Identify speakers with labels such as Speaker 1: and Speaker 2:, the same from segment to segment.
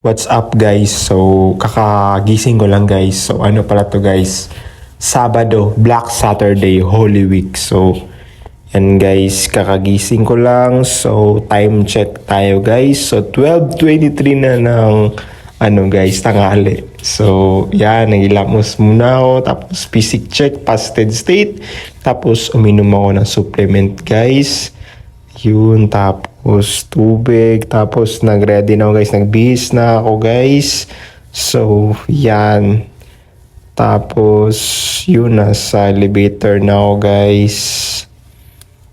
Speaker 1: What's up guys? So, kakagising ko lang guys. So, ano pala to guys? Sabado, Black Saturday, Holy Week. So, yan guys, kakagising ko lang. So, time check tayo guys. So, 12:23 na ng guys, tanghali. So, yan, nagilamos muna ako. Tapos, physic check, fasted state. Tapos, uminom ako ng supplement guys. Yun, tapos tubig, tapos nag-ready na ako guys, nagbihis na ako guys. So, yan. Tapos, yun, nasa elevator na ako guys.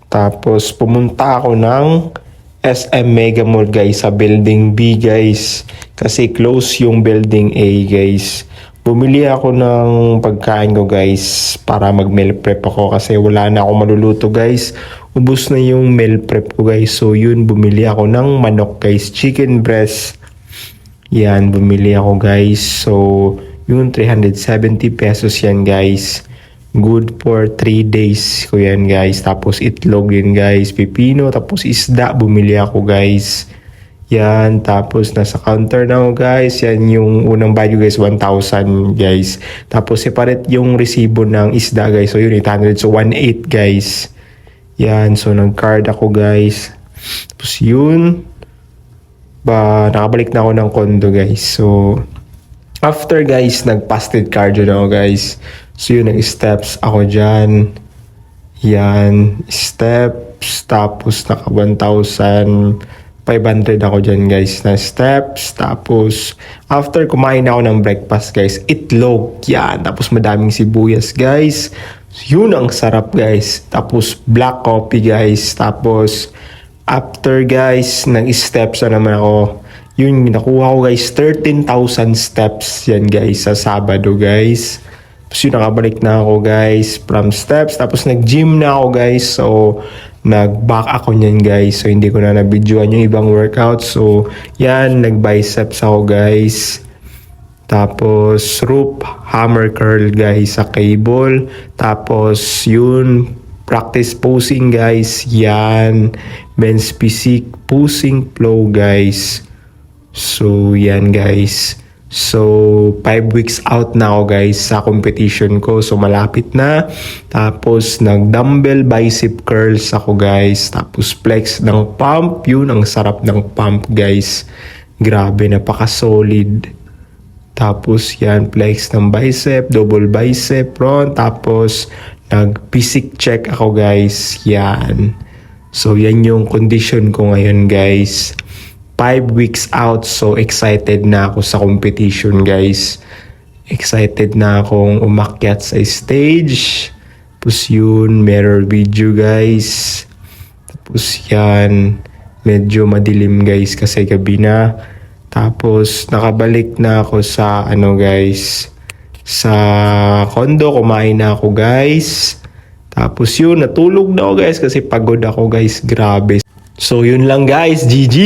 Speaker 1: Tapos, pumunta ako ng SM Mega Mall guys, sa building B guys. Kasi close yung building A guys. Bumili ako ng pagkain ko guys para mag-meal prep ako kasi wala na akong maluluto guys. Ubus na yung meal prep ko guys. So yun, bumili ako ng manok guys, chicken breast. Yan, bumili ako guys. So yun, 370 pesos yan guys. Good for 3 days ko yan guys. Tapos itlog yun guys, pipino, tapos isda bumili ako guys. Yan, tapos nasa counter na ako guys. Yan yung unang value guys, 1,000 guys. Tapos separate yung resibo ng isda guys. So yun, 800. So 1,800 guys. Yan, so nag-card ako guys. Tapos yun, nakabalik na ako ng condo guys. So after guys, nag-fasted cardio na ako guys. So yun, nag-steps ako dyan. Yan, steps. Tapos naka 1,500 ako dyan guys na steps. Tapos after kumain ako ng breakfast guys, itlog. Yan, tapos madaming sibuyas guys. Yun ang sarap guys. Tapos black coffee guys. Tapos after guys, nag-steps na naman ako. Yun, nakuha ko guys 13,000 steps yan guys sa Sabado guys. Tapos yun, nakabalik na ako guys from steps. Tapos nag-gym na ako guys. So nag-back ako niyan guys. So hindi ko na na-videoan yung ibang workout. So yan, nag-biceps ako guys. Tapos rope hammer curl guys sa cable. Tapos yun, practice posing guys. Yan, bench physique, posing flow guys. So yan guys. So 5 weeks out na ako guys sa competition ko. So malapit na. Tapos nag-dumbbell bicep curls ako guys. Tapos flex ng pump. Yun, ang sarap ng pump guys. Grabe, napaka-solid. Tapos yan, flex ng bicep, double bicep front. Tapos nag-physique check ako guys. Yan. So yan yung condition ko ngayon guys. 5 weeks out, so excited na ako sa competition guys. Excited na akong umakyat sa stage. Tapos yun, mirror video guys. Tapos yan, medyo madilim guys kasi gabi na. Tapos nakabalik na ako sa guys, sa condo, kumain na ako guys. Tapos yun, natulog na ako guys kasi pagod ako guys, grabe. So yun lang guys, GG!